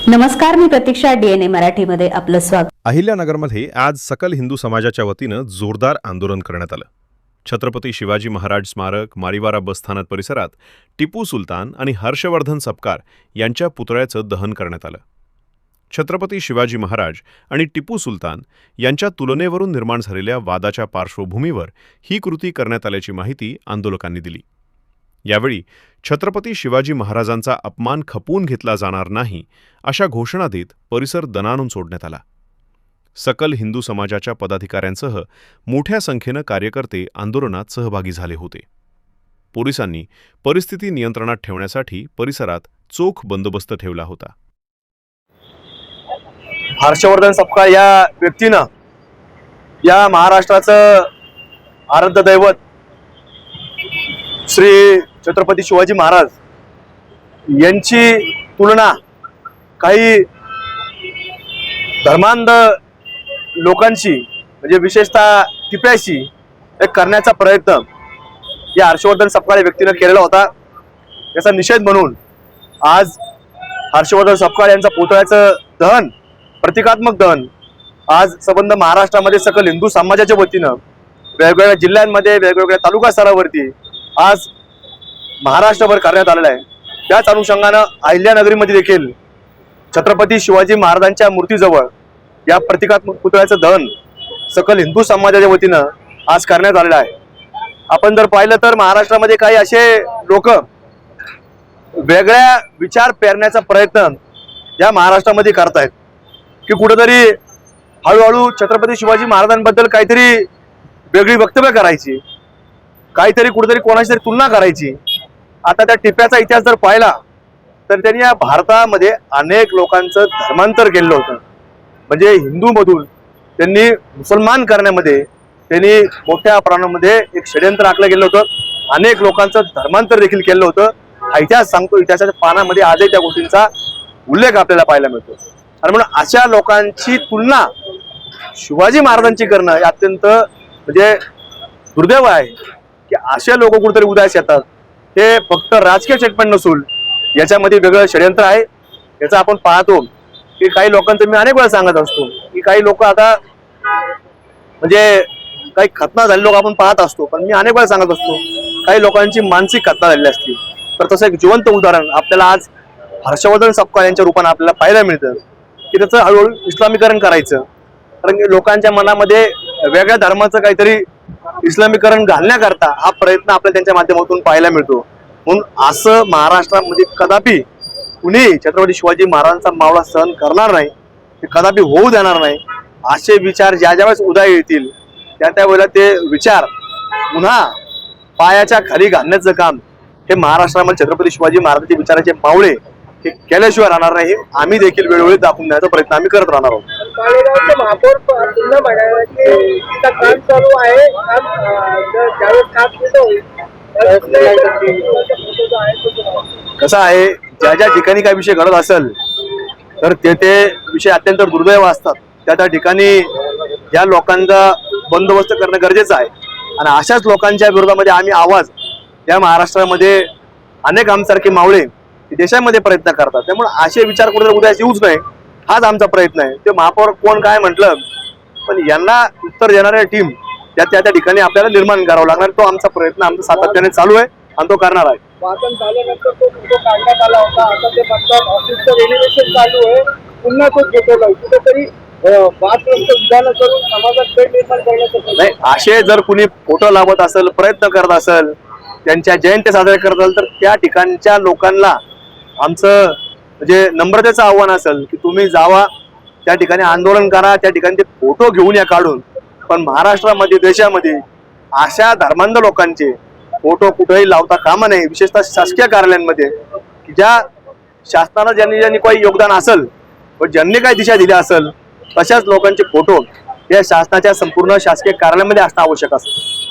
नमस्कार, मी प्रतीक्षा, DNA मराठीमध्ये आपलं स्वागत। अहिल्यानगरमध्ये आज सकल हिंदू समाजाच्या वतीनं जोरदार आंदोलन करण्यात आलं। छत्रपती शिवाजी महाराज स्मारक, मारीवारा बसस्थानक परिसरात टिपू सुलतान आणि हर्षवर्धन सपकाळ यांच्या पुतळ्याचं दहन करण्यात आलं। छत्रपती शिवाजी महाराज आणि टिपू सुलतान यांच्या तुलनेवरून निर्माण झालेल्या वादाच्या पार्श्वभूमीवर ही कृती करण्यात आल्याची माहिती आंदोलकांनी दिली। यावेळी छत्रपती शिवाजी महाराजांचा अपमान खपवून घेतला जाणार नाही अशा घोषणा देत परिसर दणाणून सोडण्यात आला। सकल हिंदू समाजाच्या पदाधिकाऱ्यांसह मोठ्या संख्येनं कार्यकर्ते आंदोलनात सहभागी झाले होते। पोलिसांनी परिस्थिती नियंत्रणात ठेवण्यासाठी परिसरात चोख बंदोबस्त ठेवला होता। हर्षवर्धन सपकाळ या व्यक्तीनं या महाराष्ट्राचं आराध्य दैवत श्री छत्रपती शिवाजी महाराज यांची तुलना काही धर्मांध लोकांशी म्हणजे विशेषतः टिप्याशी करण्याचा प्रयत्न या हर्षवर्धन सपकाळ या व्यक्तीनं केलेला होता। याचा निषेध म्हणून आज हर्षवर्धन सपकाळ यांचा पुतळ्याचं दहन, प्रतिकात्मक दहन आज संबंध महाराष्ट्रामध्ये सकल हिंदू समाजाच्या वतीनं वेगवेगळ्या जिल्ह्यांमध्ये, वेगवेगळ्या तालुका स्तरावरती आज महाराष्ट्रभर करण्यात आलेला आहे। त्याच अनुषंगानं अहिल्यानगरीमध्ये देखील छत्रपती शिवाजी महाराजांच्या मूर्तीजवळ या प्रतिकात्मक पुतळ्याचं दहन सकल हिंदू समाजाच्या वतीनं आज करण्यात आलेलं आहे। आपण जर पाहिलं तर महाराष्ट्रामध्ये काही असे लोक वेगळ्या विचार पेरण्याचा प्रयत्न या महाराष्ट्रामध्ये करतायत की कुठेतरी हळूहळू छत्रपती शिवाजी महाराजांबद्दल काहीतरी वेगळी वक्तव्य करायची, काहीतरी कुठेतरी कोणाशी तरी तुलना करायची। आता त्या टिप्याचा इतिहास जर पाहिला तर त्यांनी या भारतामध्ये अनेक लोकांचं धर्मांतर केलं होतं। म्हणजे हिंदूमधून त्यांनी मुसलमान करण्यामध्ये त्यांनी मोठ्या प्रमाणामध्ये एक षड्यंत्र आखलं गेलं होतं। अनेक लोकांचं धर्मांतर देखील केलं होतं। हा इतिहास सांगतो, इतिहासाच्या पानामध्ये आजही त्या गोष्टींचा उल्लेख आपल्याला पाहायला मिळतो। आणि म्हणून अशा लोकांची तुलना शिवाजी महाराजांची करणं हे अत्यंत म्हणजे दुर्दैव आहे की असे लोक कुठेतरी उदयास येतात। हे फक्त राजकीय स्टेटमेंट नसून याच्यामध्ये वेगळं षड्यंत्र आहे। याचं आपण पाहतो की काही लोकांचं मी अनेक वेळा सांगत असतो की काही लोक आता म्हणजे काही खतना झालेले लोक आपण पाहत असतो, पण मी अनेक वेळा सांगत असतो काही लोकांची मानसिक खतना झालेली असते। तर तसं एक जिवंत उदाहरण आपल्याला आज हर्षवर्धन सपकाळ यांच्या रूपाने आपल्याला पाहायला मिळतं की त्याचं हळूहळू इस्लामीकरण करायचं। कारण लोकांच्या मनामध्ये वेगळ्या धर्माचं काहीतरी इस्लामीकरण घालण्याकरता हा प्रयत्न आपल्याला त्यांच्या माध्यमातून पाहायला मिळतो। म्हणून असं महाराष्ट्रामध्ये कदापि कुणी छत्रपती शिवाजी महाराजांचा मावळा सहन करणार नाही, ते कदापि होऊ देणार नाही। असे विचार ज्या ज्यावेळेस उदय येतील त्या त्यावेळेला ते विचार पुन्हा पायाच्या खाली घालण्याचं काम हे महाराष्ट्रामध्ये छत्रपती शिवाजी महाराजांचे विचाराचे मावळे हे केल्याशिवाय राहणार नाही। आम्ही देखील वेळोवेळी दाखवून देण्याचा प्रयत्न आम्ही करत राहणार आहोत। कसं आहे, ज्या ज्या ठिकाणी काही विषय घडत असेल तर ते विषय अत्यंत दुर्दैव असतात। त्या ठिकाणी या लोकांचा बंदोबस्त करणं गरजेचं आहे आणि अशाच लोकांच्या विरोधामध्ये आम्ही आवाज या महाराष्ट्रामध्ये अनेक आमसारखे मावळे देशामध्ये प्रयत्न करतात। त्यामुळे असे विचार कुठे उदयास येऊच नाही हाच आमचा प्रयत्न आहे। ते महापौर कोण काय म्हटलं, पण यांना उत्तर देणाऱ्या टीम त्या ठिकाणी आपल्याला निर्माण करावं लागणार। तो आमचा प्रयत्न आमचा सातत्याने चालू आहे आणि तो करणार आहे। वाचन झाल्यानंतर तो फोटो काढण्यात आला होता। आता ते म्हणतात ऑफिसचं रेनोव्हेशन चालू आहे, पुन्हा तो फोटो लावून कुठेतरी वादग्रस्त विधान करून समाजात पेट निर्माण करण्याचं नाही। असे जर कुणी फोटो लावत असेल, प्रयत्न करत असेल, त्यांच्या जयंती साजरे करत असेल तर त्या ठिकाणच्या लोकांना आमचं म्हणजे नम्रतेचं आव्हान असेल की तुम्ही जावा त्या ठिकाणी आंदोलन करा, त्या ठिकाणी ते फोटो घेऊन या काढून। पण महाराष्ट्रामध्ये, देशामध्ये अशा धर्मांध लोकांचे फोटो कुठेही लावता कामा नये। विशेषतः शासकीय कार्यालयांमध्ये की ज्या शासनाला ज्यांनी काही योगदान असेल व ज्यांनी काही दिशा दिल्या असेल तशाच लोकांचे फोटो या शासनाच्या संपूर्ण शासकीय कार्यालयामध्ये असणं आवश्यक असतं।